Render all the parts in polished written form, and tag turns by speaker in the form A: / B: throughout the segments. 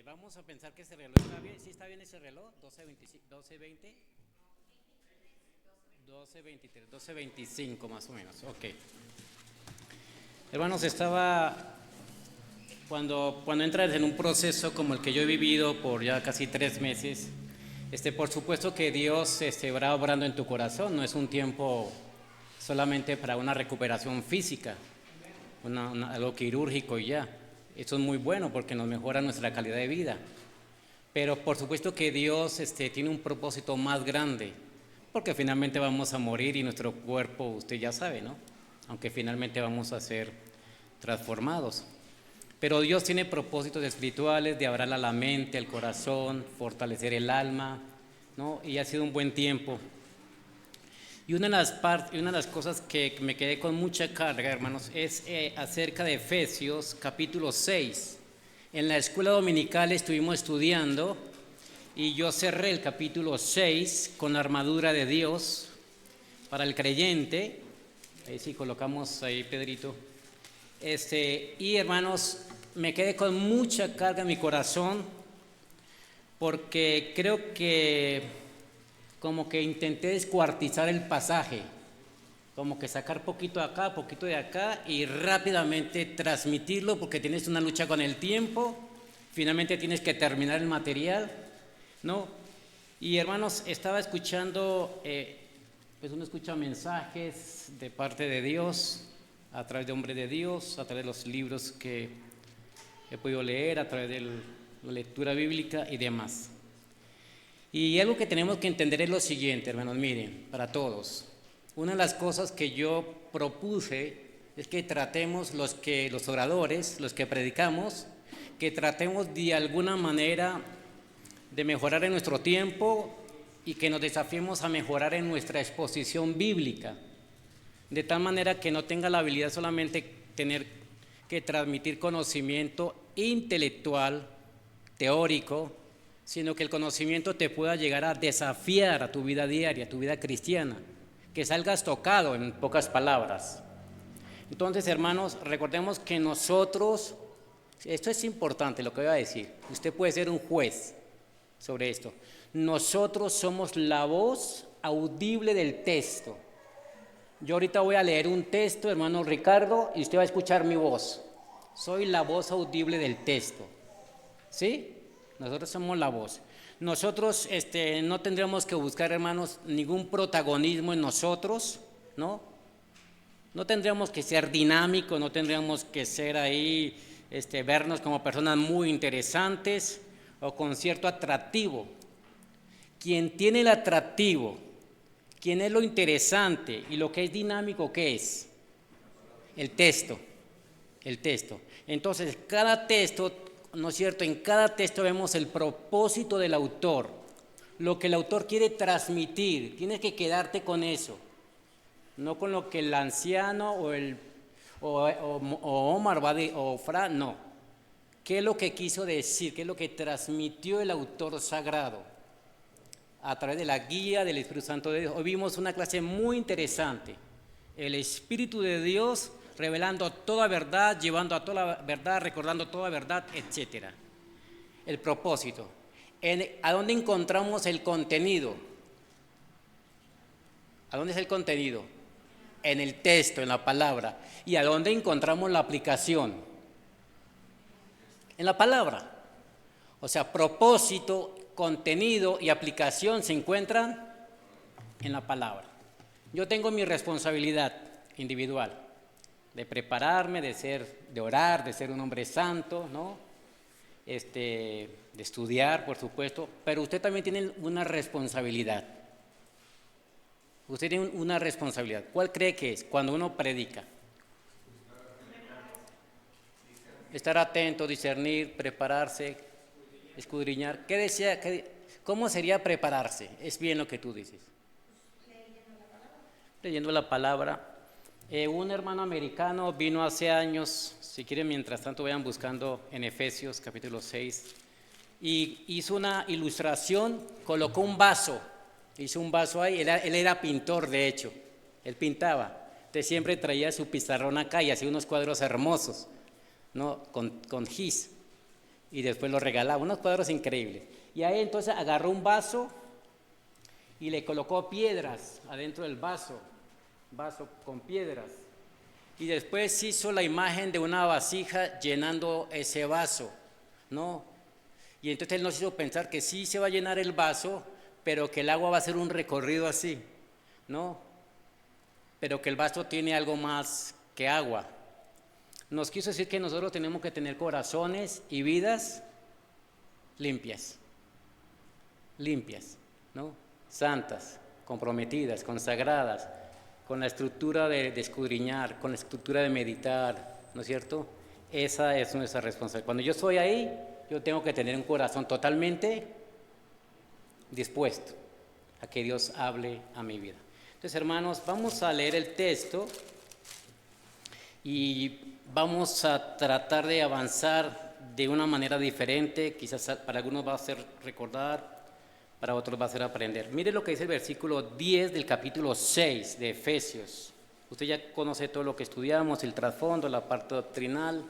A: vamos a pensar que ese reloj está bien. ¿Sí está bien ese reloj? 12:20, 12:23, 12:25 más o menos. Ok. Hermanos, cuando entras en un proceso como el que yo he vivido por ya casi 3 meses, por supuesto que Dios va obrando en tu corazón. No es un tiempo solamente para una recuperación física, algo quirúrgico y ya. Eso es muy bueno porque nos mejora nuestra calidad de vida. Pero por supuesto que Dios tiene un propósito más grande, porque finalmente vamos a morir y nuestro cuerpo, usted ya sabe, ¿no? Aunque finalmente vamos a ser transformados. Pero Dios tiene propósitos espirituales de abrir la mente, el corazón, fortalecer el alma, ¿no? Y ha sido un buen tiempo. Y una de las cosas que me quedé con mucha carga, hermanos, es acerca de Efesios capítulo 6. En la escuela dominical estuvimos estudiando y yo cerré el capítulo 6 con la armadura de Dios para el creyente. Ahí sí colocamos ahí, Pedrito. Y hermanos, me quedé con mucha carga en mi corazón porque creo que como que intenté descuartizar el pasaje, como que sacar poquito de acá, poquito de acá y rápidamente transmitirlo porque tienes una lucha con el tiempo, finalmente tienes que terminar el material, ¿no? Y hermanos, estaba escuchando, pues uno escucha mensajes de parte de Dios, a través de hombres de Dios, a través de los libros que he podido leer, a través de la lectura bíblica y demás. Y algo que tenemos que entender es lo siguiente, hermanos, miren, para todos. Una de las cosas que yo propuse es que tratemos los oradores, los que predicamos, que tratemos de alguna manera de mejorar en nuestro tiempo y que nos desafiemos a mejorar en nuestra exposición bíblica, de tal manera que no tenga la habilidad solamente tener que transmitir conocimiento intelectual, teórico, sino que el conocimiento te pueda llegar a desafiar a tu vida diaria, a tu vida cristiana, que salgas tocado, en pocas palabras. Entonces, hermanos, recordemos que nosotros, esto es importante lo que voy a decir, usted puede ser un juez sobre esto, nosotros somos la voz audible del texto. Yo ahorita voy a leer un texto, hermano Ricardo, y usted va a escuchar mi voz. Soy la voz audible del texto, ¿sí? Nosotros somos la voz. Nosotros no tendríamos que buscar, hermanos, ningún protagonismo en nosotros, ¿no? No tendríamos que ser dinámicos, no tendríamos que ser ahí, vernos como personas muy interesantes o con cierto atractivo. Quien tiene el atractivo, quien es lo interesante y lo que es dinámico, ¿qué es? El texto. Entonces, cada texto, ¿no es cierto? En cada texto vemos el propósito del autor, lo que el autor quiere transmitir. Tienes que quedarte con eso, no con lo que el anciano o Omar o Fran, no. ¿Qué es lo que quiso decir? ¿Qué es lo que transmitió el autor sagrado a través de la guía del Espíritu Santo de Dios? Hoy vimos una clase muy interesante, el Espíritu de Dios revelando toda verdad, llevando a toda la verdad, recordando toda verdad, etc. El propósito. ¿A dónde encontramos el contenido? ¿A dónde es el contenido? En el texto, en la palabra. ¿Y a dónde encontramos la aplicación? En la palabra. O sea, propósito, contenido y aplicación se encuentran en la palabra. Yo tengo mi responsabilidad individual de prepararme, de orar, de ser un hombre santo, ¿no? De estudiar, por supuesto, pero usted también tiene una responsabilidad. Usted tiene una responsabilidad. ¿Cuál cree que es cuando uno predica? Estar atento, discernir, prepararse, escudriñar. ¿Qué decía? ¿Cómo sería prepararse? Es bien lo que tú dices. Leyendo la palabra. Un hermano americano vino hace años, si quieren mientras tanto vayan buscando en Efesios capítulo 6, y hizo una ilustración, colocó un vaso, hizo un vaso ahí, él era pintor de hecho, él pintaba, entonces siempre traía su pizarrón acá y hacía unos cuadros hermosos, ¿no? con gis. y después lo regalaba, unos cuadros increíbles. Y ahí entonces agarró un vaso y le colocó piedras adentro del vaso con piedras. Y después hizo la imagen de una vasija llenando ese vaso, ¿no? Y entonces él nos hizo pensar que sí se va a llenar el vaso, pero que el agua va a hacer un recorrido así, ¿no? Pero que el vaso tiene algo más que agua. Nos quiso decir que nosotros tenemos que tener corazones y vidas limpias, ¿no? Santas, comprometidas, consagradas, con la estructura de escudriñar, con la estructura de meditar, ¿no es cierto? Esa es nuestra responsabilidad. Cuando yo estoy ahí, yo tengo que tener un corazón totalmente dispuesto a que Dios hable a mi vida. Entonces, hermanos, vamos a leer el texto y vamos a tratar de avanzar de una manera diferente. Quizás para algunos va a ser recordar, para otros va a ser aprender. Mire lo que dice el versículo 10 del capítulo 6 de Efesios. Usted ya conoce todo lo que estudiamos, el trasfondo, la parte doctrinal,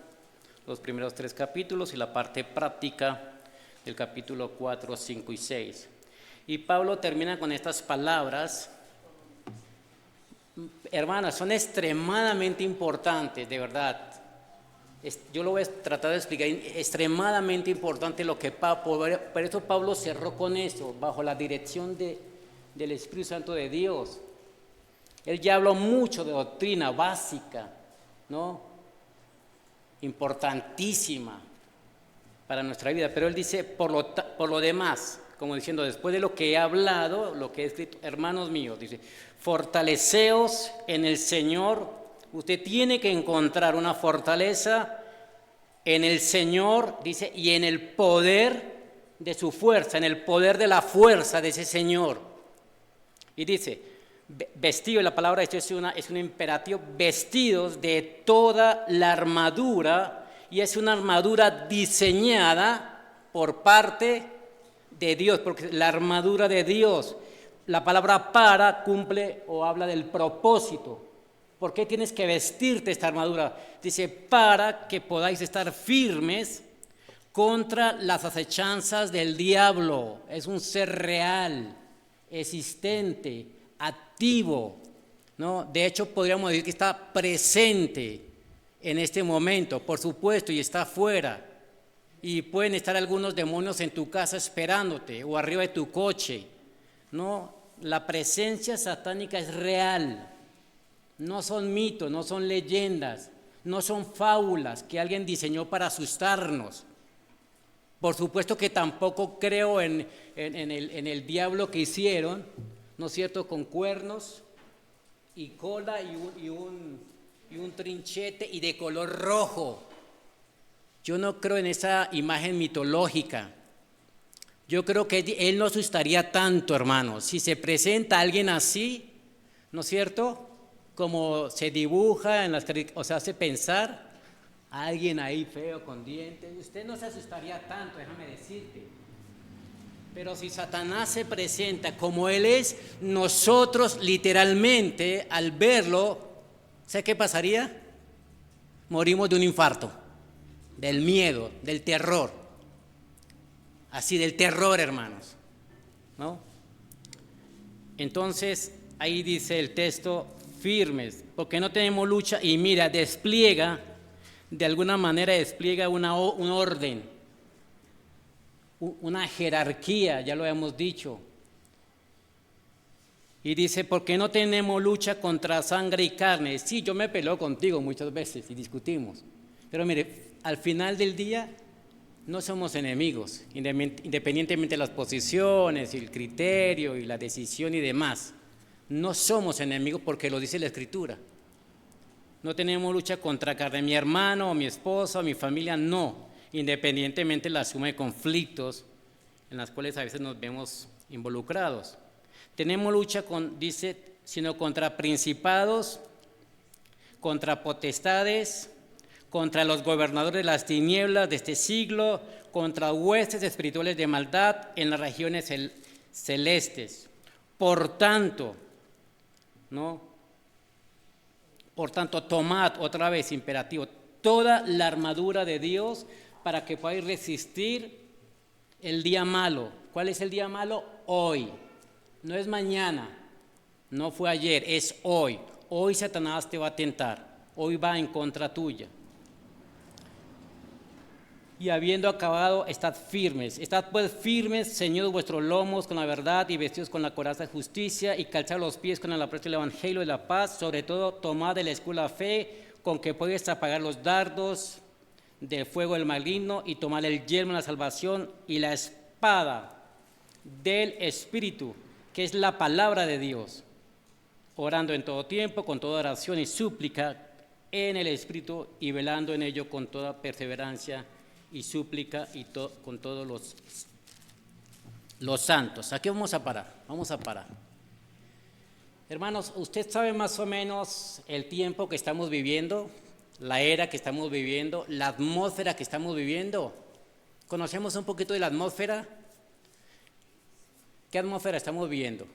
A: los primeros 3 capítulos y la parte práctica del capítulo 4, 5 y 6. Y Pablo termina con estas palabras. Hermanas, son extremadamente importantes, de verdad. Yo lo voy a tratar de explicar, extremadamente importante lo que por eso Pablo cerró con eso, bajo la dirección del Espíritu Santo de Dios. Él ya habló mucho de doctrina básica, ¿no? Importantísima para nuestra vida, pero él dice, por lo demás, como diciendo, después de lo que he hablado, lo que he escrito, hermanos míos, dice, fortaleceos en el Señor. Usted tiene que encontrar una fortaleza en el Señor, dice, y en el poder de su fuerza, en el poder de la fuerza de ese Señor. Y dice, vestido, la palabra esto es un imperativo, vestidos de toda la armadura, y es una armadura diseñada por parte de Dios, porque la armadura de Dios, la palabra para cumple o habla del propósito. ¿Por qué tienes que vestirte esta armadura? Dice, para que podáis estar firmes contra las acechanzas del diablo. Es un ser real, existente, activo, ¿no? De hecho, podríamos decir que está presente en este momento, por supuesto, y está afuera. Y pueden estar algunos demonios en tu casa esperándote o arriba de tu coche, ¿no? La presencia satánica es real. No son mitos, no son leyendas, no son fábulas que alguien diseñó para asustarnos. Por supuesto que tampoco creo en el diablo que hicieron, ¿no es cierto?, con cuernos y cola y un trinchete y de color rojo. Yo no creo en esa imagen mitológica. Yo creo que él no asustaría tanto, hermanos. Si se presenta alguien así, ¿no es cierto?, como se dibuja o se hace pensar, alguien ahí feo con dientes, usted no se asustaría tanto, déjame decirte. Pero si Satanás se presenta como él es, nosotros literalmente al verlo, ¿sabe qué pasaría? Morimos de un infarto, del miedo, del terror. Así, del terror, hermanos, ¿no? Entonces, ahí dice el texto, firmes, porque no tenemos lucha, y mira, de alguna manera despliega un orden, una jerarquía, ya lo hemos dicho. Y dice, porque no tenemos lucha contra sangre y carne. Sí, yo me peleo contigo muchas veces y discutimos, pero mire, al final del día no somos enemigos, independientemente de las posiciones y el criterio y la decisión y demás. No somos enemigos porque lo dice la Escritura. No tenemos lucha contra carne, mi hermano, o mi esposa, o mi familia, no. Independientemente de la suma de conflictos en las cuales a veces nos vemos involucrados. Tenemos lucha sino contra principados, contra potestades, contra los gobernadores de las tinieblas de este siglo, contra huestes espirituales de maldad en las regiones celestes. Por tanto, tomad, otra vez imperativo, toda la armadura de Dios para que podáis resistir el día malo. ¿Cuál es el día malo? Hoy. No es mañana, no fue ayer, es hoy. Hoy Satanás te va a tentar, hoy va en contra tuya. Y habiendo acabado, estad firmes. Estad pues firmes, ceñidos vuestros lomos con la verdad y vestidos con la coraza de justicia y calzados los pies con el apresto del evangelio de la paz. Sobre todo, tomad el escudo de la fe con que puedes apagar los dardos del fuego del maligno y tomad el yelmo de la salvación y la espada del Espíritu, que es la palabra de Dios, orando en todo tiempo, con toda oración y súplica en el Espíritu y velando en ello con toda perseverancia y súplica y con todos los santos. Aquí vamos a parar. Hermanos, ¿usted sabe más o menos el tiempo que estamos viviendo, la era que estamos viviendo, la atmósfera que estamos viviendo? ¿Conocemos un poquito de la atmósfera? ¿Qué atmósfera estamos viviendo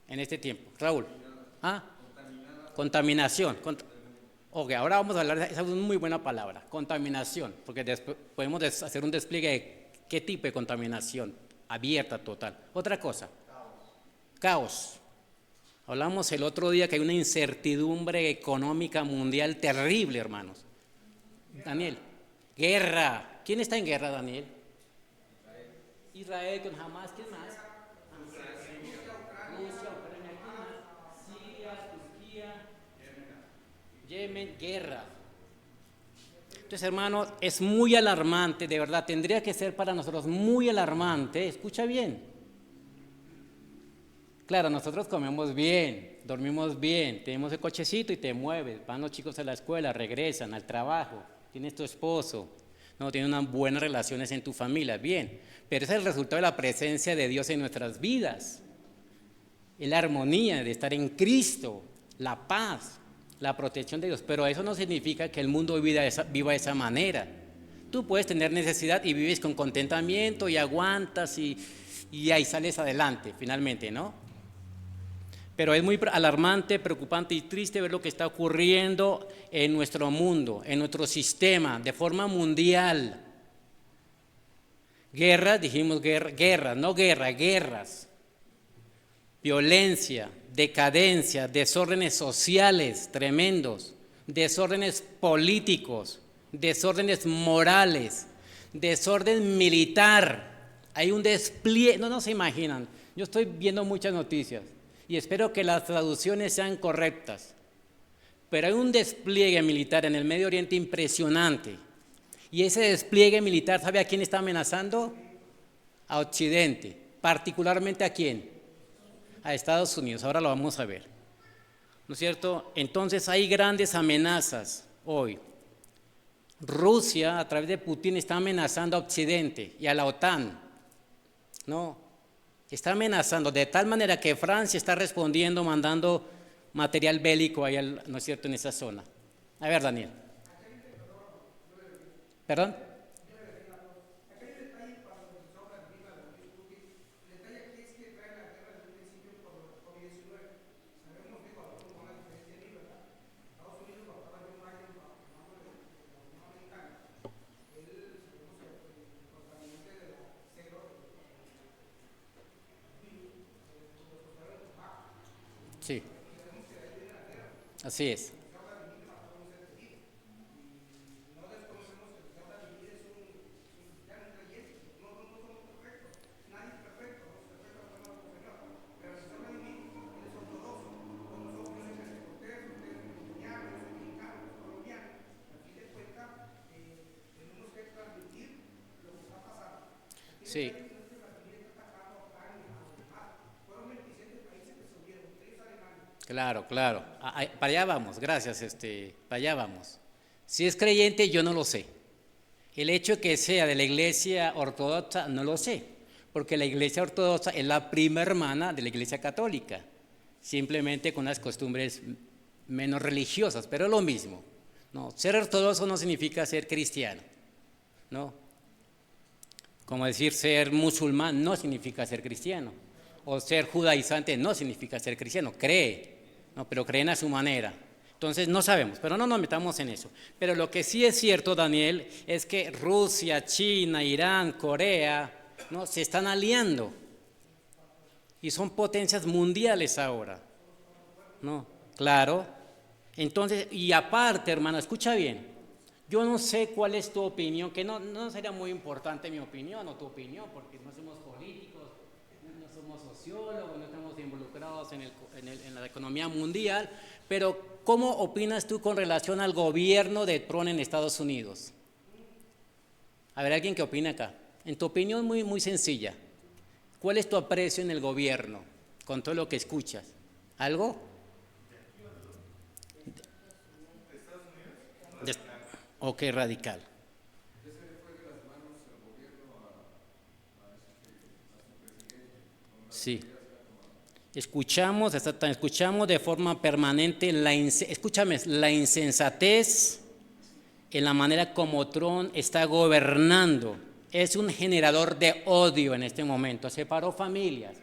A: en este tiempo? Raúl. ¿Ah? Contaminación. Ok, ahora vamos a hablar, esa es una muy buena palabra, contaminación, porque después podemos hacer un despliegue de qué tipo de contaminación, abierta, total. Otra cosa, caos. Hablamos el otro día que hay una incertidumbre económica mundial terrible, hermanos. Daniel, guerra. ¿Quién está en guerra, Daniel? Israel con Hamas, ¿quién más? Rusia, Ucrania, ¿quién más? Siria, Turquía, Yemen, guerra. Entonces, hermanos, es muy alarmante, de verdad, tendría que ser para nosotros muy alarmante. Escucha bien. Claro, nosotros comemos bien, dormimos bien, tenemos el cochecito y te mueves, van los chicos a la escuela, regresan al trabajo, tienes tu esposo, no, tienes unas buenas relaciones en tu familia, bien, pero ese es el resultado de la presencia de Dios en nuestras vidas, es la armonía de estar en Cristo, la paz, la protección de Dios, pero eso no significa que el mundo viva de esa manera. Tú puedes tener necesidad y vives con contentamiento y aguantas y ahí sales adelante finalmente, ¿no? Pero es muy alarmante, preocupante y triste ver lo que está ocurriendo en nuestro mundo, en nuestro sistema, de forma mundial. Guerras, dijimos guerras, no guerra, guerras. Violencia, decadencia, desórdenes sociales tremendos, desórdenes políticos, desórdenes morales, desorden militar. Hay un despliegue, no se imaginan. Yo estoy viendo muchas noticias y espero que las traducciones sean correctas, pero hay un despliegue militar en el Medio Oriente impresionante, y ese despliegue militar, ¿sabe a quién está amenazando? A Occidente, particularmente ¿a quién? A Estados Unidos, ahora lo vamos a ver, ¿no es cierto? Entonces hay grandes amenazas hoy. Rusia, a través de Putin, está amenazando a Occidente y a la OTAN, ¿no? Está amenazando de tal manera que Francia está respondiendo, mandando material bélico ahí, ¿no es cierto?, en esa zona. A ver, Daniel. ¿Perdón? Sí, así es. Sí, claro, claro. Para allá vamos, gracias, para allá vamos. Si es creyente, yo no lo sé. El hecho de que sea de la iglesia ortodoxa, no lo sé, porque la iglesia ortodoxa es la prima hermana de la iglesia católica, simplemente con unas costumbres menos religiosas, pero es lo mismo. No, ser ortodoxo no significa ser cristiano, ¿no? Como decir ser musulmán no significa ser cristiano, o ser judaizante no significa ser cristiano, cree, ¿no? Pero creen a su manera. Entonces no sabemos, pero no nos metamos en eso. Pero lo que sí es cierto, Daniel, es que Rusia, China, Irán, Corea, ¿no?, se están aliando y son potencias mundiales ahora, ¿no? Claro. Entonces, y aparte, hermano, escucha bien, yo no sé cuál es tu opinión, que no sería muy importante mi opinión o tu opinión, porque no somos políticos, no somos sociólogos, no estamos involucrados en la economía mundial, pero ¿cómo opinas tú con relación al gobierno de Trump en Estados Unidos? A ver, alguien que opine acá. En tu opinión muy, muy sencilla, ¿cuál es tu aprecio en el gobierno con todo lo que escuchas? ¿Algo? Ok, radical. Sí. Escuchamos de forma permanente escúchame, la insensatez en la manera como Trump está gobernando. Es un generador de odio en este momento. Separó familias,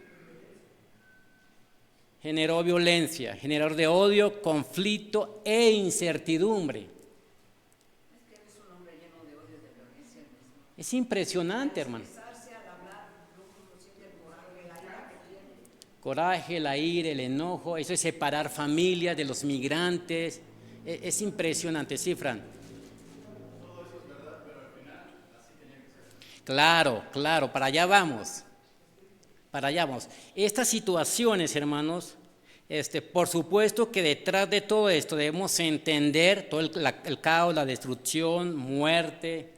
A: generó violencia, generador de odio, conflicto e incertidumbre. Es impresionante, hermano. Coraje, la ira, el enojo, eso es separar familias de los migrantes. Es impresionante, ¿sí, Fran? Claro, claro, para allá vamos. Para allá vamos. Estas situaciones, hermanos, por supuesto que detrás de todo esto debemos entender todo el caos, la destrucción, muerte.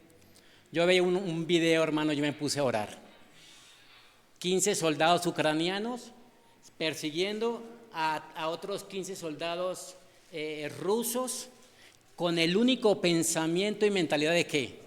A: Yo veía un video, hermano, yo me puse a orar. 15 soldados ucranianos persiguiendo a otros 15 soldados rusos con el único pensamiento y mentalidad de ¿qué?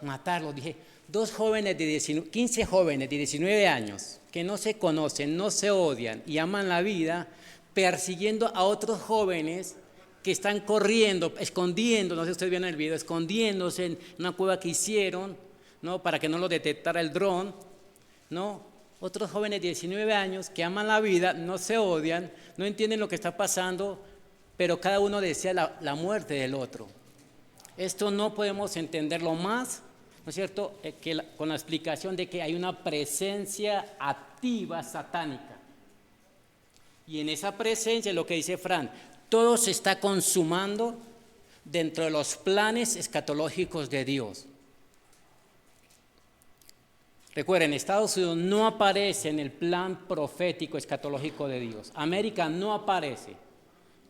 A: Matarlos. Dije, 15 jóvenes de 19 años que no se conocen, no se odian y aman la vida, persiguiendo a otros jóvenes que están corriendo, escondiendo, no sé si ustedes vieron el video, escondiéndose en una cueva que hicieron, ¿no?, para que no lo detectara el dron, ¿no? Otros jóvenes de 19 años que aman la vida, no se odian, no entienden lo que está pasando, pero cada uno desea la muerte del otro. Esto no podemos entenderlo más, ¿no es cierto?, con la explicación de que hay una presencia activa satánica. Y en esa presencia, lo que dice Fran, todo se está consumando dentro de los planes escatológicos de Dios. Recuerden, Estados Unidos no aparece en el plan profético escatológico de Dios. América no aparece.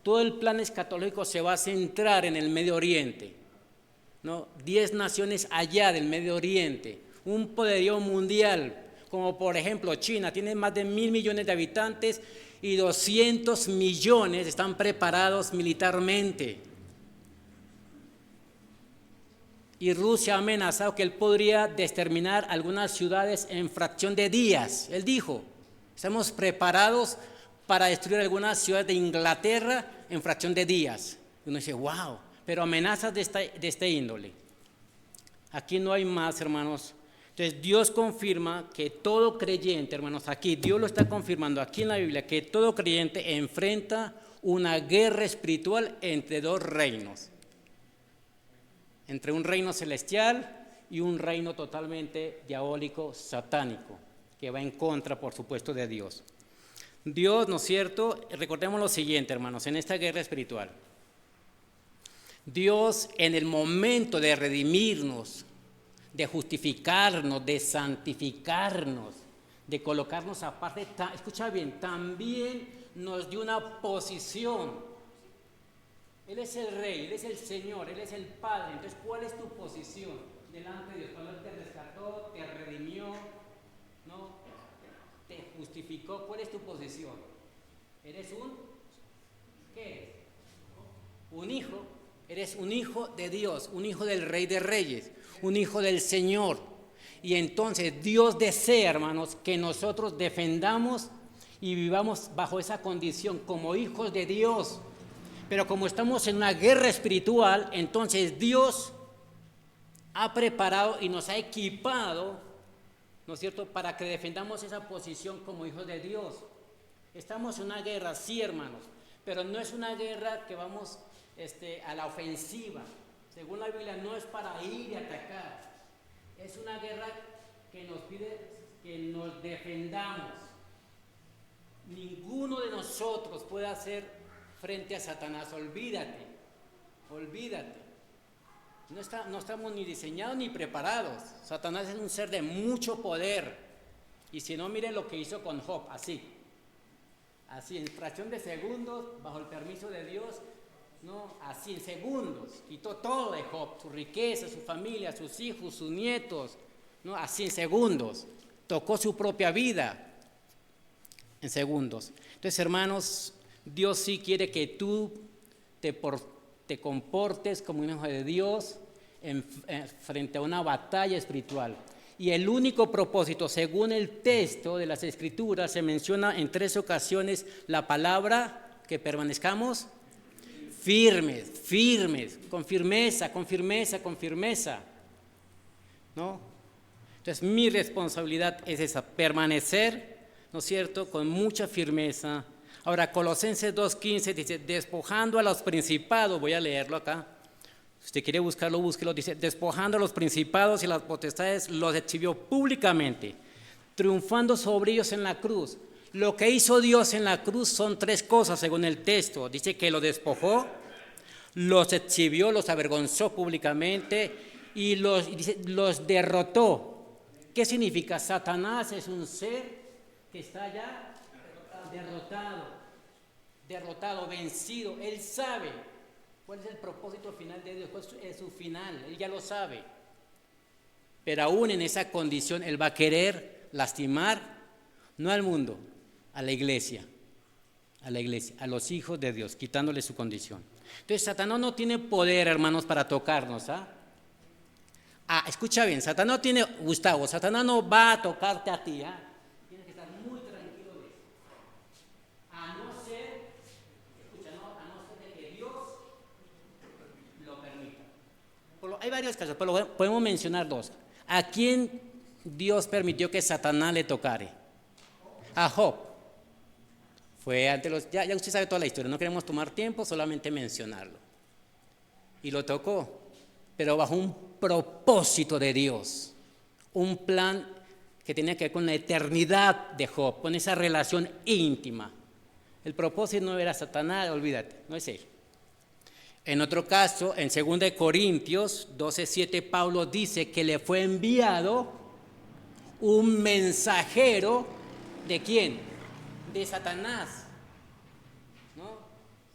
A: Todo el plan escatológico se va a centrar en el Medio Oriente, ¿no? 10 naciones allá del Medio Oriente, un poderío mundial, como por ejemplo China, tiene más de 1.000 millones de habitantes y 200 millones están preparados militarmente. Y Rusia ha amenazado que él podría exterminar algunas ciudades en fracción de días. Él dijo, estamos preparados para destruir algunas ciudades de Inglaterra en fracción de días. Y uno dice, wow, pero amenazas de esta índole. Aquí no hay más, hermanos. Entonces Dios confirma que todo creyente, hermanos, aquí Dios lo está confirmando, aquí en la Biblia, que todo creyente enfrenta una guerra espiritual entre dos reinos. Entre un reino celestial y un reino totalmente diabólico, satánico, que va en contra, por supuesto, de Dios. Dios, ¿no es cierto? Recordemos lo siguiente, hermanos, en esta guerra espiritual. Dios, en el momento de redimirnos, de justificarnos, de santificarnos, de colocarnos aparte, escucha bien, también nos dio una posición. Él es el Rey, Él es el Señor, Él es el Padre. Entonces, ¿cuál es tu posición delante de Dios? Cuando Él te rescató, te redimió, ¿no?, te justificó, ¿cuál es tu posición? ¿Eres qué eres? Un hijo. Eres un hijo de Dios, un hijo del Rey de Reyes, un hijo del Señor. Y entonces Dios desea, hermanos, que nosotros defendamos y vivamos bajo esa condición como hijos de Dios. Pero como estamos en una guerra espiritual, entonces Dios ha preparado y nos ha equipado, ¿no es cierto?, para que defendamos esa posición como hijos de Dios. Estamos en una guerra, sí, hermanos, pero no es una guerra que vamos a la ofensiva. Según la Biblia, no es para ir y atacar. Es una guerra que nos pide que nos defendamos. Ninguno de nosotros puede hacer frente a Satanás. Olvídate. No estamos ni diseñados ni preparados. Satanás es un ser de mucho poder. Y si no, miren lo que hizo con Job, así, en fracción de segundos, bajo el permiso de Dios, no, así en segundos, quitó todo de Job, su riqueza, su familia, sus hijos, sus nietos, no, así en segundos, tocó su propia vida en segundos. Entonces, hermanos, Dios sí quiere que tú te comportes como un hijo de Dios frente a una batalla espiritual. Y el único propósito, según el texto de las Escrituras, se menciona en 3 ocasiones la palabra que permanezcamos firmes, con firmeza, ¿no? Entonces mi responsabilidad es esa, permanecer, ¿no es cierto?, con mucha firmeza. Ahora, Colosenses 2:15 dice, despojando a los principados, voy a leerlo acá, si usted quiere buscarlo, búsquelo, dice, despojando a los principados y las potestades, los exhibió públicamente, triunfando sobre ellos en la cruz. Lo que hizo Dios en la cruz son 3 cosas según el texto. Dice que los despojó, los exhibió, los avergonzó públicamente y los derrotó. ¿Qué significa? Satanás es un ser que está ya derrotado, vencido. Él sabe cuál es el propósito final de Dios, cuál es su final, él ya lo sabe. Pero aún en esa condición, él va a querer lastimar, no al mundo, a la iglesia, a los hijos de Dios, quitándole su condición. Entonces, Satanás no tiene poder, hermanos, para tocarnos, escucha bien, Satanás no va a tocarte a ti, Tienes que estar muy tranquilo de eso. A no ser de que Dios lo permita. Hay varios casos, pero podemos mencionar 2. ¿A quién Dios permitió que Satanás le tocare? A Job. Fue ante ya usted sabe toda la historia, no queremos tomar tiempo, solamente mencionarlo. Y lo tocó, pero bajo un propósito de Dios, un plan que tenía que ver con la eternidad de Job, con esa relación íntima. El propósito no era Satanás, olvídate, no es él. En otro caso, en 2 Corintios 12:7, Pablo dice que le fue enviado un mensajero, ¿de quién? De Satanás, ¿no?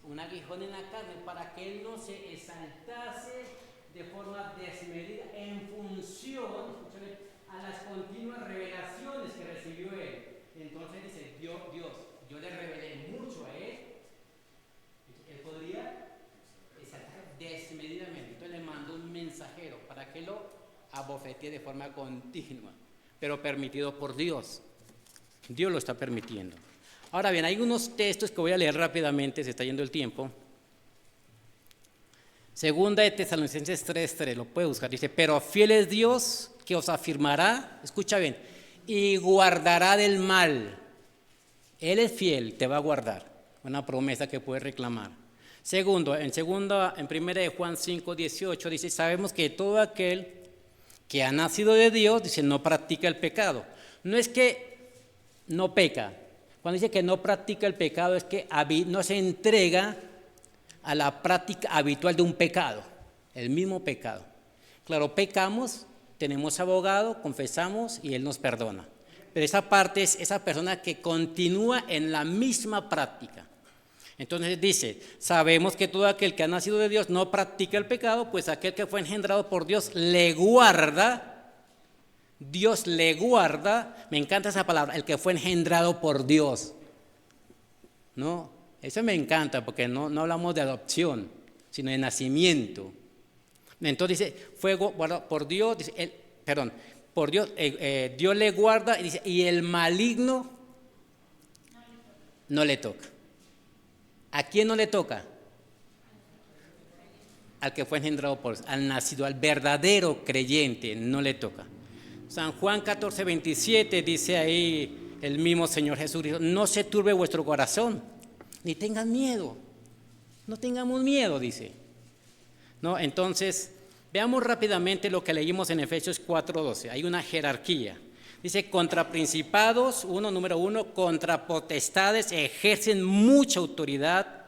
A: Un aguijón en la carne para que él no se exaltase de forma desmedida en función a las continuas revelaciones que recibió él. Entonces dice, Dios, yo le revelé mucho a él. Él podría exaltar desmedidamente. Entonces le mandó un mensajero para que lo abofetee de forma continua, pero permitido por Dios. Dios lo está permitiendo. Ahora bien, hay unos textos que voy a leer rápidamente, se está yendo el tiempo. Segunda de Tesalonicenses 3:3, lo puede buscar, dice, pero fiel es Dios que os afirmará, escucha bien, y guardará del mal. Él es fiel, te va a guardar, una promesa que puedes reclamar. Segundo, en primera de Juan 5:18 dice, sabemos que todo aquel que ha nacido de Dios, dice, no practica el pecado. No es que no peca. Cuando dice que no practica el pecado es que no se entrega a la práctica habitual de un pecado, el mismo pecado. Claro, pecamos, tenemos abogado, confesamos y él nos perdona. Pero esa parte es esa persona que continúa en la misma práctica. Entonces dice, sabemos que todo aquel que ha nacido de Dios no practica el pecado, pues aquel que fue engendrado por Dios le guarda. Dios le guarda, me encanta esa palabra, el que fue engendrado por Dios. No, eso me encanta porque no hablamos de adopción, sino de nacimiento. Entonces dice, fue guardado por Dios, dice, por Dios, Dios le guarda y dice, y el maligno no le toca. ¿A quién no le toca? Al que fue engendrado por Dios, al nacido, al verdadero creyente, no le toca. San Juan 14:27 dice ahí el mismo Señor Jesús, dijo, no se turbe vuestro corazón, Ni tengan miedo, no tengamos miedo, dice. ¿No? Entonces, veamos rápidamente lo que leímos en Efesios 4:12. Hay una jerarquía. Dice, contra principados, número uno, contra potestades ejercen mucha autoridad,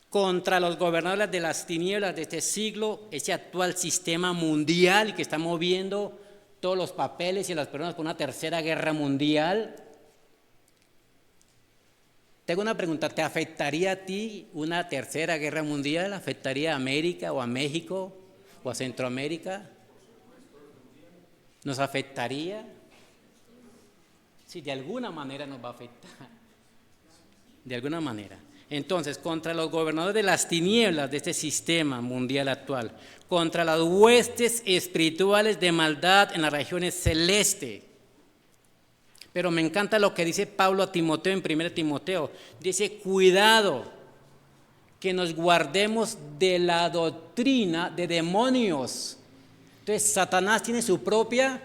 A: contra los gobernadores de las tinieblas de este siglo, ese actual sistema mundial que está moviendo todos los papeles y las personas por una tercera guerra mundial. Tengo una pregunta, ¿te afectaría a ti una tercera guerra mundial? ¿Afectaría a América o a México o a Centroamérica? ¿Nos afectaría? Sí, de alguna manera nos va a afectar, de alguna manera. Entonces, contra los gobernadores de las tinieblas de este sistema mundial actual, contra las huestes espirituales de maldad en las regiones celestes. Pero me encanta lo que dice Pablo a Timoteo en 1 Timoteo. Dice, cuidado, que nos guardemos de la doctrina de demonios. Entonces, Satanás tiene su propia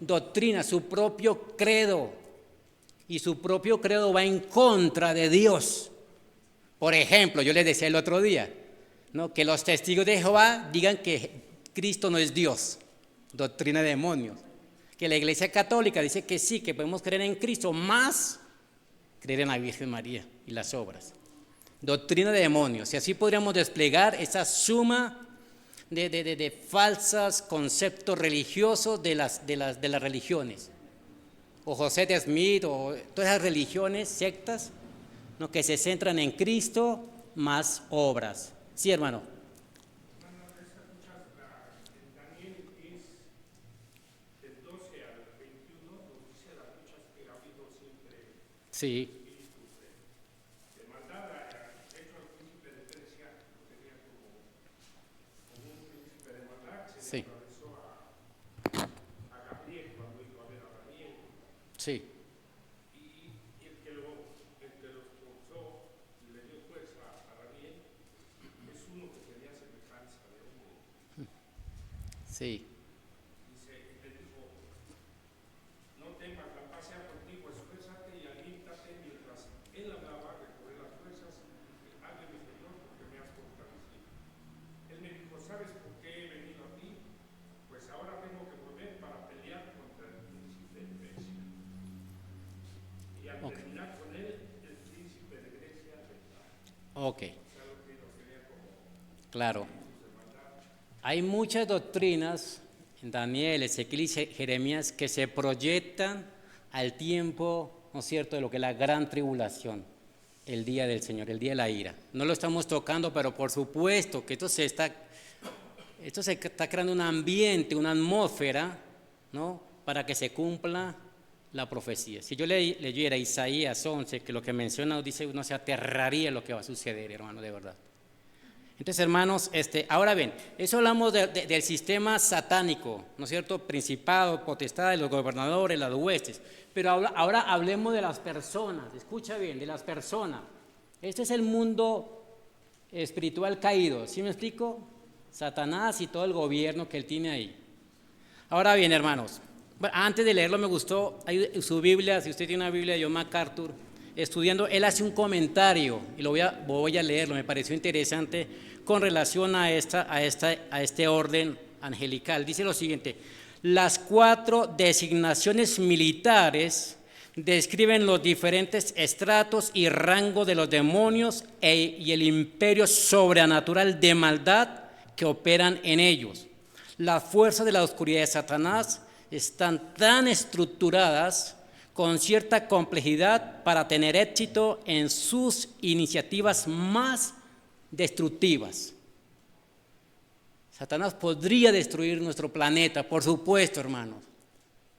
A: doctrina, su propio credo. Y su propio credo va en contra de Dios. Por ejemplo, yo les decía el otro día, ¿no?, que los testigos de Jehová digan que Cristo no es Dios. Doctrina de demonios. Que la Iglesia Católica dice que sí, que podemos creer en Cristo, más creer en la Virgen María y las obras. Doctrina de demonios. Y así podríamos desplegar esa suma de falsos conceptos religiosos de las religiones. O José de Smith, o todas esas religiones, sectas, ¿no?, que se centran en Cristo más obras. Sí, hermano. Sí. Sí. Sí. Sí. Ok, claro. Hay muchas doctrinas en Daniel, Ezequiel y Jeremías que se proyectan al tiempo, ¿no es cierto?, de lo que es la gran tribulación, el día del Señor, el día de la ira. No lo estamos tocando, pero por supuesto que esto se está creando un ambiente, una atmósfera, ¿no?, para que se cumpla la profecía. Si yo leyera Isaías 11, que lo que menciona dice, uno se aterraría lo que va a suceder, hermano, de verdad. Entonces, hermanos, ahora bien, eso hablamos del sistema satánico, ¿no es cierto? Principado, potestad, los gobernadores, las huestes. Pero ahora hablemos de las personas, escucha bien, de las personas. Este es el mundo espiritual caído, ¿sí me explico? Satanás y todo el gobierno que él tiene ahí. Ahora bien, hermanos, antes de leerlo me gustó su Biblia, si usted tiene una Biblia de John MacArthur, estudiando, él hace un comentario y voy a leerlo, me pareció interesante con relación a este orden angelical. Dice lo siguiente: las 4 designaciones militares describen los diferentes estratos y rangos de los demonios y el imperio sobrenatural de maldad que operan en ellos. Las fuerzas de la oscuridad de Satanás están tan estructuradas con cierta complejidad para tener éxito en sus iniciativas más destructivas. Satanás podría destruir nuestro planeta, por supuesto, hermanos.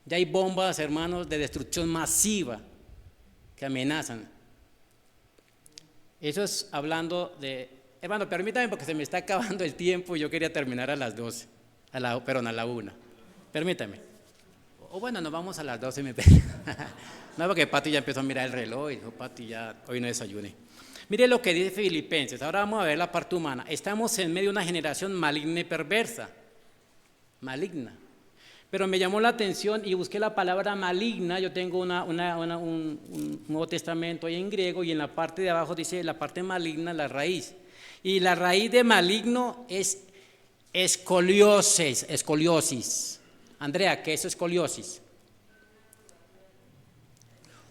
A: Ya hay bombas, hermanos, de destrucción masiva que amenazan. Eso es hablando de... Hermano, permítame porque se me está acabando el tiempo y yo quería terminar a las 12, a la 1. Permítame. O bueno, nos vamos a las 12, me pega. No, porque Pati ya empezó a mirar el reloj y dijo, Pati, ya hoy no desayuné. Mire lo que dice Filipenses. Ahora vamos a ver la parte humana. Estamos en medio de una generación maligna y perversa. Maligna. Pero me llamó la atención y busqué la palabra maligna. Yo tengo un Nuevo Testamento ahí en griego y en la parte de abajo dice la parte maligna, la raíz. Y la raíz de maligno es escoliosis. Andrea, ¿qué es escoliosis?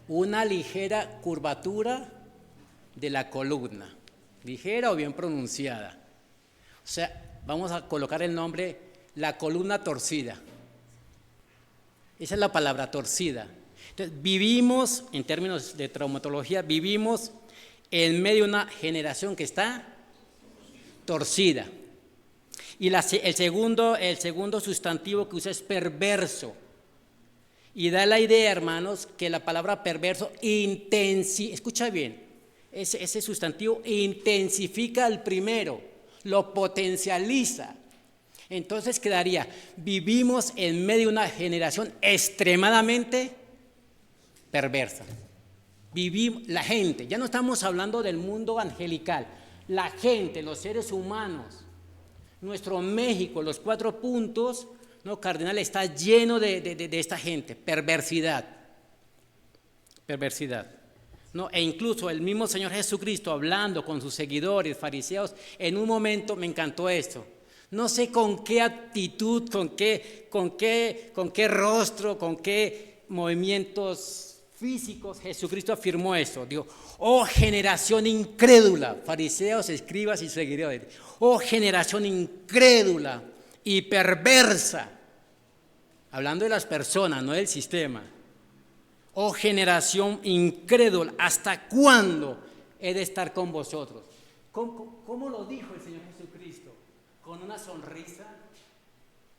A: Una ligera curvatura de la columna, ligera o bien pronunciada. O sea, vamos a colocar el nombre, la columna torcida. Esa es la palabra, torcida. Entonces, vivimos, en términos de traumatología, vivimos en medio de una generación que está torcida. Y el segundo sustantivo que usa es perverso. Y da la idea, hermanos, que la palabra perverso escucha bien, ese sustantivo intensifica al primero, lo potencializa. Entonces quedaría, vivimos en medio de una generación extremadamente perversa. La gente, ya no estamos hablando del mundo angelical, la gente, los seres humanos, nuestro México, los 4 puntos, ¿no? Cardinal, está lleno de esta gente, perversidad, ¿no? E incluso el mismo Señor Jesucristo hablando con sus seguidores, fariseos, en un momento me encantó esto. No sé con qué actitud, con qué rostro, con qué movimientos físicos Jesucristo afirmó esto. Dijo, oh generación incrédula, fariseos, escribas y seguidores, oh generación incrédula y perversa, hablando de las personas, no del sistema. Oh generación incrédula, ¿hasta cuándo he de estar con vosotros? ¿Cómo lo dijo el Señor Jesucristo? Con una sonrisa,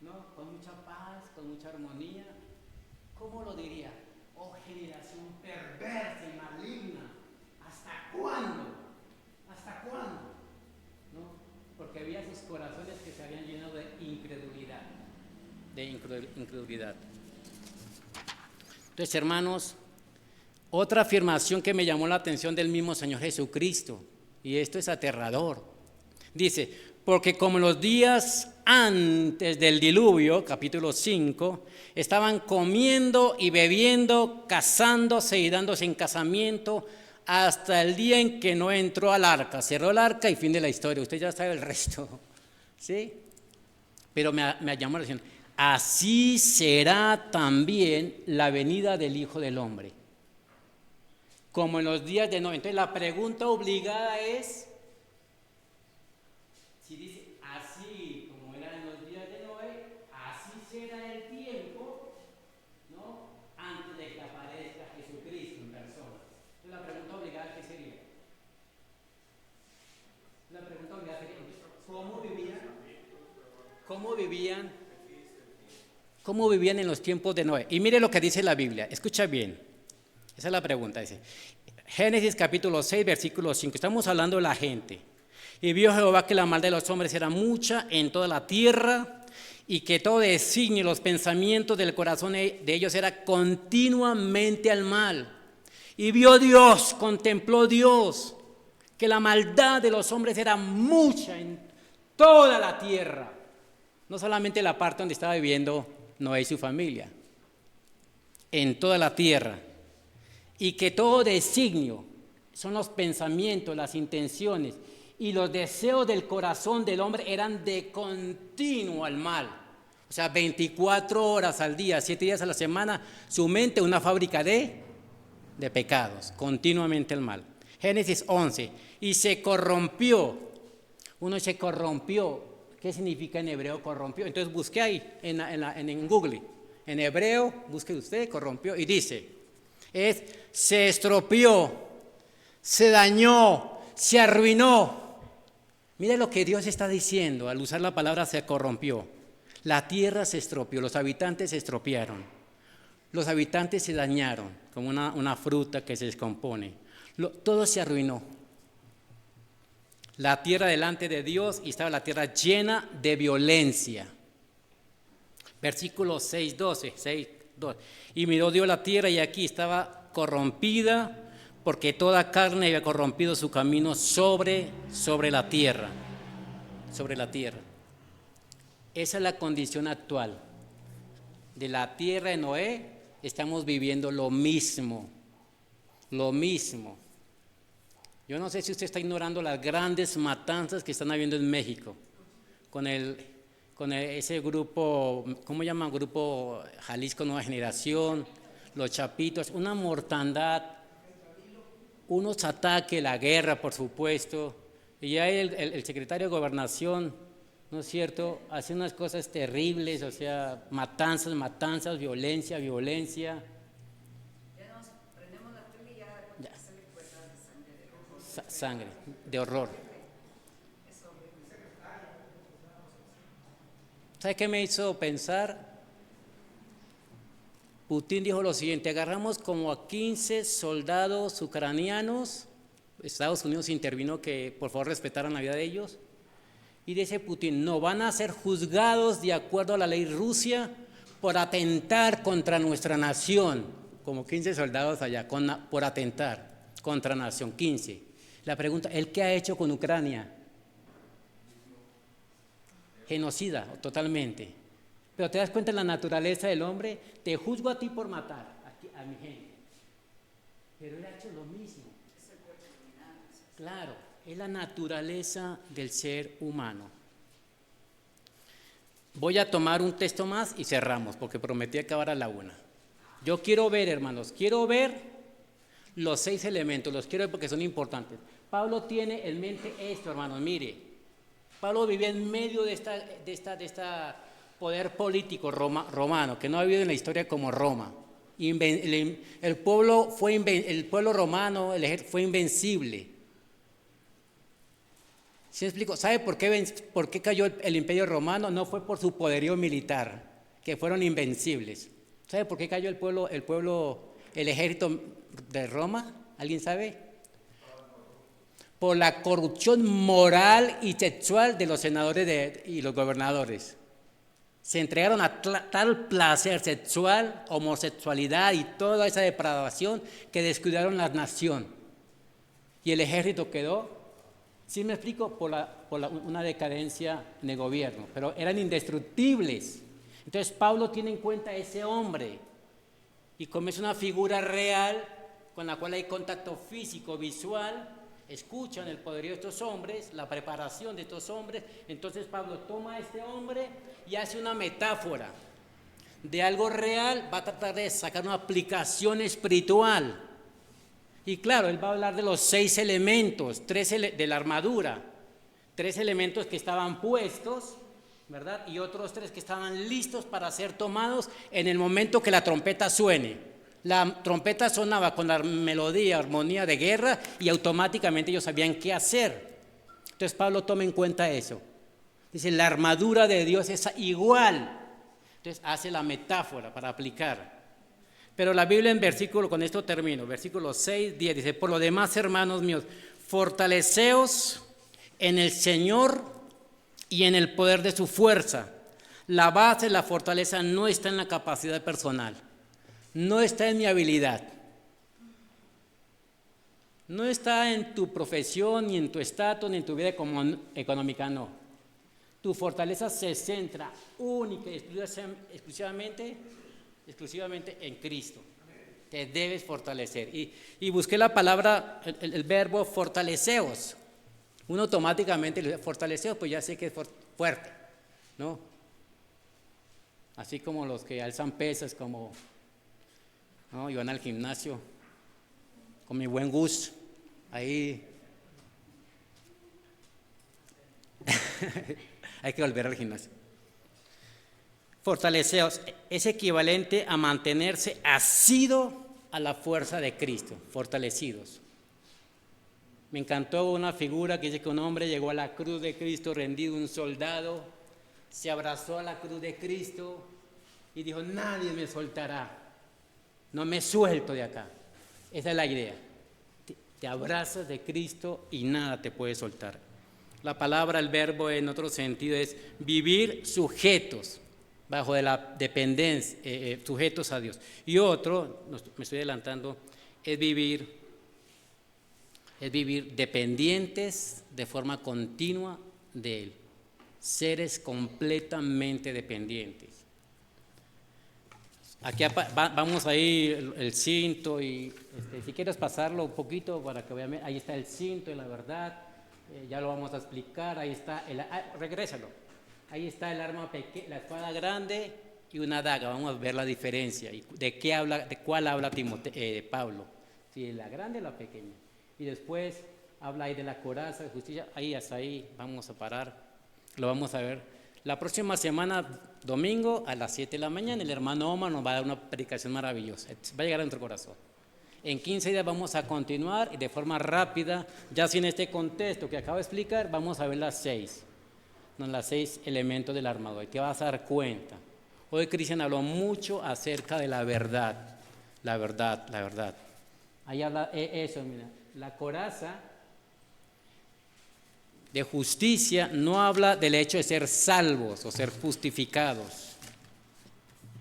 A: ¿no? Con mucha paz, con mucha armonía. ¿Cómo lo diría? Oh generación perversa y maligna, ¿hasta cuándo? ¿Hasta cuándo? ¿No? Porque había esos corazones que se habían llenado de incredulidad. Entonces, hermanos, otra afirmación que me llamó la atención del mismo Señor Jesucristo, y esto es aterrador. Dice, porque como en los días antes del diluvio, capítulo 5, estaban comiendo y bebiendo, casándose y dándose en casamiento, hasta el día en que Noé entró al arca, cerró el arca y fin de la historia. Usted ya sabe el resto, ¿sí? Pero me llamó la atención. Así será también la venida del Hijo del Hombre, como en los días de Noé. Entonces la pregunta obligada es, si dice así como era en los días de Noé, así será el tiempo, ¿no? Antes de que aparezca Jesucristo en persona. Entonces la pregunta obligada, ¿qué sería? La pregunta obligada sería, ¿Cómo vivían en los tiempos de Noé? Y mire lo que dice la Biblia, escucha bien. Esa es la pregunta, dice. Génesis capítulo 6, versículo 5. Estamos hablando de la gente. Y vio Jehová que la maldad de los hombres era mucha en toda la tierra, y que todo designio y los pensamientos del corazón de ellos era continuamente al mal. Y vio Dios, contempló Dios, que la maldad de los hombres era mucha en toda la tierra. No solamente la parte donde estaba viviendo Noé y su familia, en toda la tierra. Y que todo designio, son los pensamientos, las intenciones y los deseos del corazón del hombre eran de continuo al mal. O sea, 24 horas al día, 7 días a la semana, su mente una fábrica de pecados, continuamente al mal. Génesis 11, y se corrompió. Uno se corrompió. ¿Qué significa en hebreo corrompió? Entonces busqué ahí en Google, en hebreo, busque usted, corrompió, y dice, se estropeó, se dañó, se arruinó. Mire lo que Dios está diciendo al usar la palabra se corrompió. La tierra se estropeó, los habitantes se estropearon, los habitantes se dañaron, como una fruta que se descompone. Todo se arruinó. La tierra delante de Dios, y estaba la tierra llena de violencia. Versículo 6:12. Y miró Dios la tierra, y aquí estaba corrompida, porque toda carne había corrompido su camino sobre la tierra. Sobre la tierra. Esa es la condición actual de la tierra de Noé, estamos viviendo lo mismo, lo mismo. Yo no sé si usted está ignorando las grandes matanzas que están habiendo en México, con ese grupo, ¿cómo llaman? Grupo Jalisco Nueva Generación, los Chapitos, una mortandad, unos ataques, la guerra, por supuesto, y ya el secretario de Gobernación, ¿no es cierto?, hace unas cosas terribles, o sea, matanzas, matanzas, violencia, violencia.
B: Ya nos prendemos la tele y ya sale cuerda de sangre de horror.
A: Sangre, de horror.
B: Es horrible.
A: ¿Sabe qué me hizo pensar? Putin dijo lo siguiente: agarramos como a 15 soldados ucranianos, Estados Unidos intervino que por favor respetaran la vida de ellos, y dice Putin, no, van a ser juzgados de acuerdo a la ley Rusia por atentar contra nuestra nación, como 15 soldados allá, por atentar contra nación, 15. La pregunta, ¿él qué ha hecho con Ucrania? Genocida, totalmente. Pero te das cuenta de la naturaleza del hombre, te juzgo a ti por matar a mi gente. Pero él ha hecho lo mismo.
B: Es el cuerpo criminal.
A: Claro, es la naturaleza del ser humano. Voy a tomar un texto más y cerramos, porque prometí acabar a la 1. Yo quiero ver, hermanos, quiero ver los 6 elementos, los quiero ver porque son importantes. Pablo tiene en mente esto, hermanos, mire. Pablo vivía en medio de esta poder político romano, que no ha habido en la historia como Roma. El pueblo romano fue invencible. ¿Sí me explico? ¿Sabe por qué cayó el imperio romano? No fue por su poderío militar, que fueron invencibles. ¿Sabe por qué cayó el ejército de Roma? ¿Alguien sabe? Por la corrupción moral y sexual de los senadores y los gobernadores. Se entregaron a tal placer sexual, homosexualidad y toda esa depravación que descuidaron la nación. Y el ejército quedó, ¿sí me explico? Por una decadencia en el gobierno, pero eran indestructibles. Entonces Pablo tiene en cuenta a ese hombre, y como es una figura real con la cual hay contacto físico, visual, escuchan el poderío de estos hombres, la preparación de estos hombres. Entonces Pablo toma a este hombre y hace una metáfora de algo real, va a tratar de sacar una aplicación espiritual. Y claro, él va a hablar de los 6 elementos, de la armadura, 3 elementos que estaban puestos, ¿verdad? Y otros 3 que estaban listos para ser tomados en el momento que la trompeta suene. La trompeta sonaba con la melodía, armonía de guerra, y automáticamente ellos sabían qué hacer. Entonces Pablo toma en cuenta eso. Dice, la armadura de Dios es igual. Entonces hace la metáfora para aplicar. Pero la Biblia con esto termino, versículos 6, 10, dice, por lo demás, hermanos míos, fortaleceos en el Señor y en el poder de su fuerza. La base de la fortaleza no está en la capacidad personal. No está en mi habilidad, no está en tu profesión, ni en tu estatus, ni en tu vida económica, no. Tu fortaleza se centra única y exclusivamente en Cristo. Te debes fortalecer. Y busqué la palabra, el verbo fortaleceos. Uno automáticamente le dice fortaleceos, pues ya sé que es fuerte, ¿no? Así como los que alzan pesas, como... ¿no? Y van al gimnasio con mi buen Gus ahí. Hay que volver al gimnasio. Fortaleceos es equivalente a mantenerse asido a la fuerza de Cristo, fortalecidos. Me encantó una figura que dice que un hombre llegó a la cruz de Cristo rendido, un soldado, se abrazó a la cruz de Cristo y dijo, nadie me soltará. No me suelto de acá. Esa es la idea. Te abrazas de Cristo y nada te puede soltar. La palabra, el verbo en otro sentido es vivir sujetos, bajo de la dependencia, sujetos a Dios. Y otro, me estoy adelantando, es vivir dependientes de forma continua de Él. Seres completamente dependientes. Aquí vamos ahí el cinto y si quieres pasarlo un poquito para que vean, ahí está el cinto y la verdad, ya lo vamos a explicar, ahí está, regrésalo, ahí está el arma pequeña, la espada grande y una daga, vamos a ver la diferencia, y de cuál habla Pablo, si la grande o la pequeña, y después habla ahí de la coraza de justicia, ahí hasta ahí vamos a parar, lo vamos a ver. La próxima semana, domingo, a las 7 de la mañana, el hermano Omar nos va a dar una predicación maravillosa. Va a llegar a nuestro corazón. En 15 días vamos a continuar y de forma rápida, ya sin este contexto que acabo de explicar, vamos a ver las 6 elementos del armador. Y te vas a dar cuenta. Hoy Cristian habló mucho acerca de la verdad. La verdad, la verdad. Ahí habla eso, mira. La coraza de justicia no habla del hecho de ser salvos o ser justificados.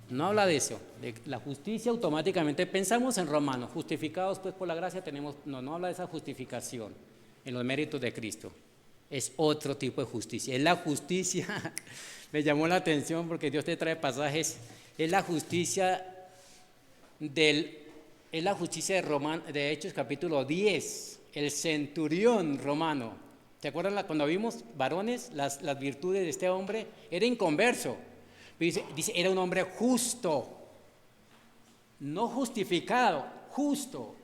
A: No habla de eso. De la justicia automáticamente pensamos en Romanos. Justificados pues por la gracia tenemos. No habla de esa justificación en los méritos de Cristo. Es otro tipo de justicia. Es la justicia, me llamó la atención porque Dios te trae pasajes. Es la justicia de Hechos capítulo 10. El centurión romano. ¿Te acuerdan cuando vimos varones, las virtudes de este hombre? Era inconverso. Dice, era un hombre justo, no justificado, justo.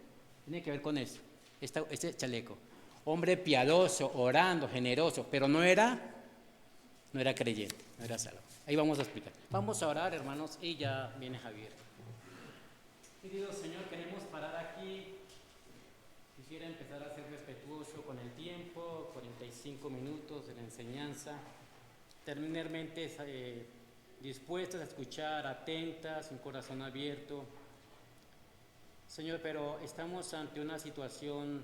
A: Tiene que ver con eso, este chaleco. Hombre piadoso, orando, generoso, pero no era creyente, no era salvo. Ahí vamos a explicar. Vamos a orar, hermanos, y ya viene Javier. Querido Señor, queremos parar aquí. Quisiera empezar a ser respetuoso con el tiempo, 45 minutos de la enseñanza, terminarmente dispuestas a escuchar, atentas, un corazón abierto. Señor, pero estamos ante una situación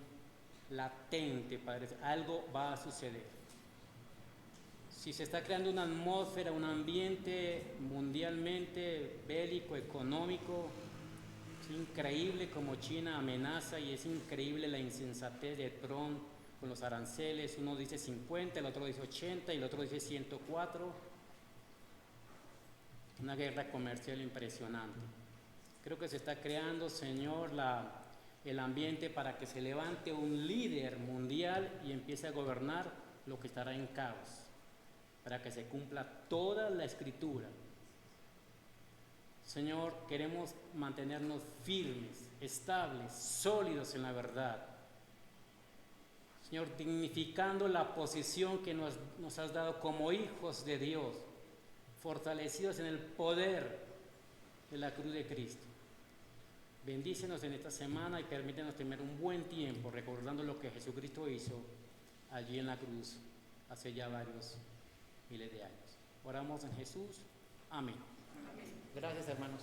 A: latente, Padre, algo va a suceder. Si se está creando una atmósfera, un ambiente mundialmente bélico, económico, es increíble como China amenaza y es increíble la insensatez de Trump con los aranceles. Uno dice 50, el otro dice 80 y el otro dice 104. Una guerra comercial impresionante. Creo que se está creando, Señor, el ambiente para que se levante un líder mundial y empiece a gobernar lo que estará en caos, para que se cumpla toda la Escritura. Señor, queremos mantenernos firmes, estables, sólidos en la verdad. Señor, dignificando la posición que nos has dado como hijos de Dios, fortalecidos en el poder de la cruz de Cristo. Bendícenos en esta semana y permítenos tener un buen tiempo recordando lo que Jesucristo hizo allí en la cruz hace ya varios miles de años. Oramos en Jesús. Amén. Gracias, hermanos.